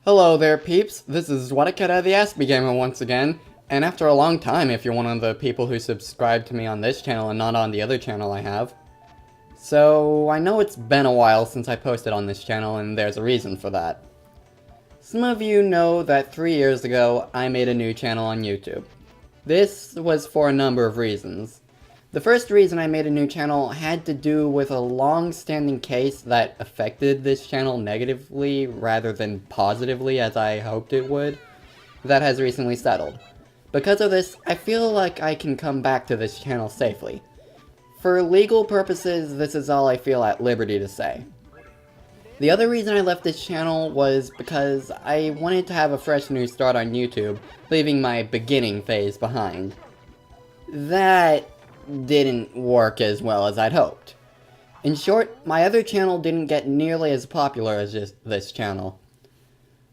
Hello there peeps, this is Whatakata the Ask Me Gamer once again, and after a long time if you're one of the people who subscribe to me on this channel and not on the other channel I have. So, I know it's been a while since I posted on this channel and there's a reason for that. Some of you know that 3 years ago I made a new channel on YouTube. This was for a number of reasons. The first reason I made a new channel had to do with a long-standing case that affected this channel negatively rather than positively as I hoped it would, that has recently settled. Because of this, I feel like I can come back to this channel safely. For legal purposes, this is all I feel at liberty to say. The other reason I left this channel was because I wanted to have a fresh new start on YouTube, leaving my beginning phase behind. That didn't work as well as I'd hoped. In short, my other channel didn't get nearly as popular as this channel.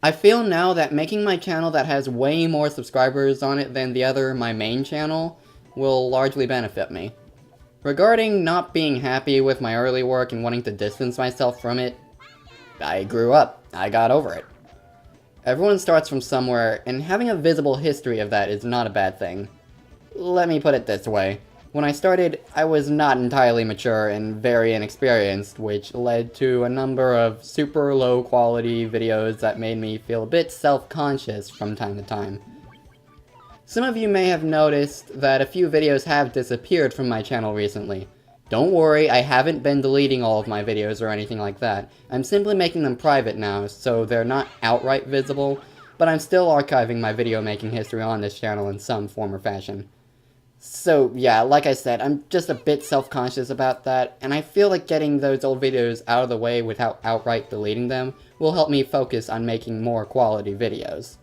I feel now that making my channel that has way more subscribers on it than my main channel, will largely benefit me. Regarding not being happy with my early work and wanting to distance myself from it, I grew up. I got over it. Everyone starts from somewhere, and having a visible history of that is not a bad thing. Let me put it this way. When I started, I was not entirely mature and very inexperienced, which led to a number of super low quality videos that made me feel a bit self-conscious from time to time. Some of you may have noticed that a few videos have disappeared from my channel recently. Don't worry, I haven't been deleting all of my videos or anything like that. I'm simply making them private now, so they're not outright visible, but I'm still archiving my video making history on this channel in some form or fashion. So yeah, like I said, I'm just a bit self-conscious about that, and I feel like getting those old videos out of the way without outright deleting them will help me focus on making more quality videos.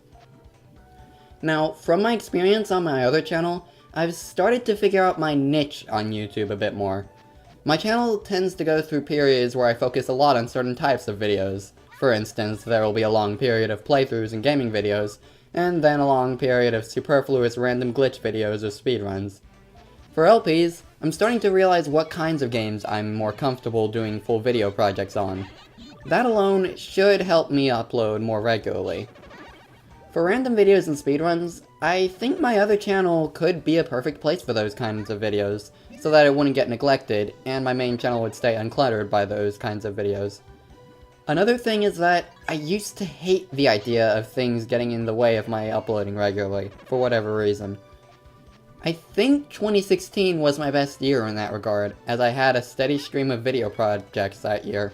Now, from my experience on my other channel, I've started to figure out my niche on YouTube a bit more. My channel tends to go through periods where I focus a lot on certain types of videos. For instance, there will be a long period of playthroughs and gaming videos, and then a long period of superfluous random glitch videos or speedruns. For LPs, I'm starting to realize what kinds of games I'm more comfortable doing full video projects on. That alone should help me upload more regularly. For random videos and speedruns, I think my other channel could be a perfect place for those kinds of videos, so that it wouldn't get neglected, and my main channel would stay uncluttered by those kinds of videos. Another thing is that I used to hate the idea of things getting in the way of my uploading regularly, for whatever reason. I think 2016 was my best year in that regard, as I had a steady stream of video projects that year.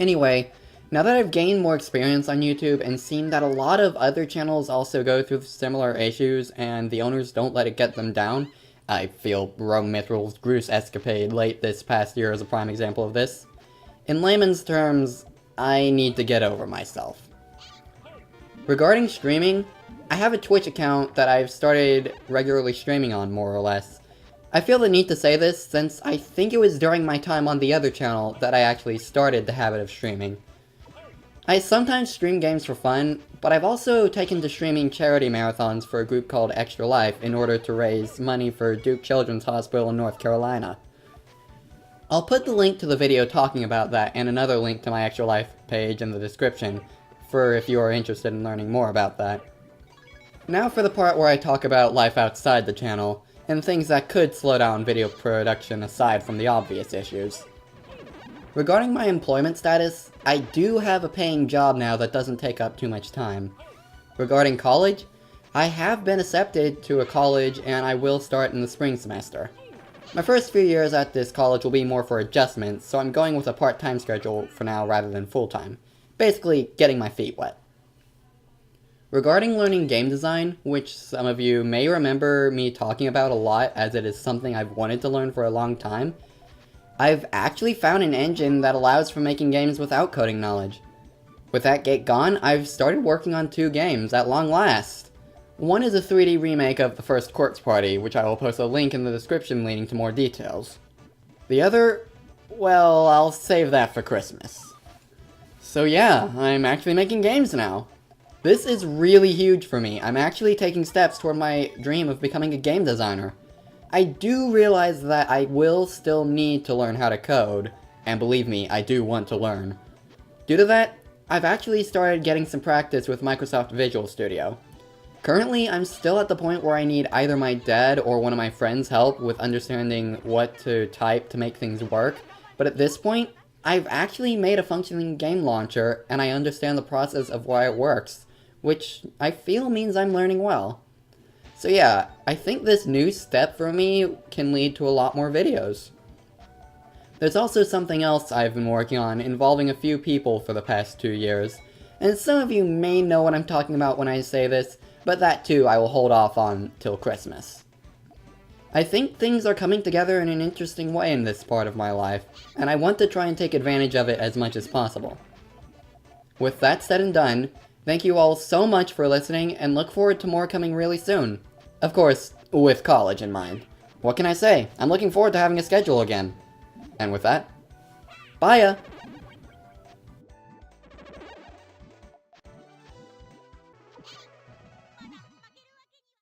Anyway, now that I've gained more experience on YouTube and seen that a lot of other channels also go through similar issues and the owners don't let it get them down, I feel Rome Mithral's Groose escapade late this past year is a prime example of this. In layman's terms, I need to get over myself. Regarding streaming, I have a Twitch account that I've started regularly streaming on, more or less. I feel the need to say this since I think it was during my time on the other channel that I actually started the habit of streaming. I sometimes stream games for fun, but I've also taken to streaming charity marathons for a group called Extra Life in order to raise money for Duke Children's Hospital in North Carolina. I'll put the link to the video talking about that and another link to my Extra Life page in the description, for if you are interested in learning more about that. Now for the part where I talk about life outside the channel, and things that could slow down video production aside from the obvious issues. Regarding my employment status, I do have a paying job now that doesn't take up too much time. Regarding college, I have been accepted to a college and I will start in the spring semester. My first few years at this college will be more for adjustments, so I'm going with a part-time schedule for now rather than full-time. Basically, getting my feet wet. Regarding learning game design, which some of you may remember me talking about a lot as it is something I've wanted to learn for a long time, I've actually found an engine that allows for making games without coding knowledge. With that gate gone, I've started working on 2 games at long last. One is a 3D remake of the first Corpse Party, which I will post a link in the description leading to more details. The other, well, I'll save that for Christmas. So yeah, I'm actually making games now. This is really huge for me. I'm actually taking steps toward my dream of becoming a game designer. I do realize that I will still need to learn how to code, and believe me, I do want to learn. Due to that, I've actually started getting some practice with Microsoft Visual Studio. Currently, I'm still at the point where I need either my dad or one of my friends' help with understanding what to type to make things work, but at this point, I've actually made a functioning game launcher, and I understand the process of why it works, which I feel means I'm learning well. So yeah, I think this new step for me can lead to a lot more videos. There's also something else I've been working on involving a few people for the past 2 years, and some of you may know what I'm talking about when I say this, but that too I will hold off on till Christmas. I think things are coming together in an interesting way in this part of my life, and I want to try and take advantage of it as much as possible. With that said and done, thank you all so much for listening, and look forward to more coming really soon. Of course, with college in mind. What can I say? I'm looking forward to having a schedule again. And with that, bye-ya!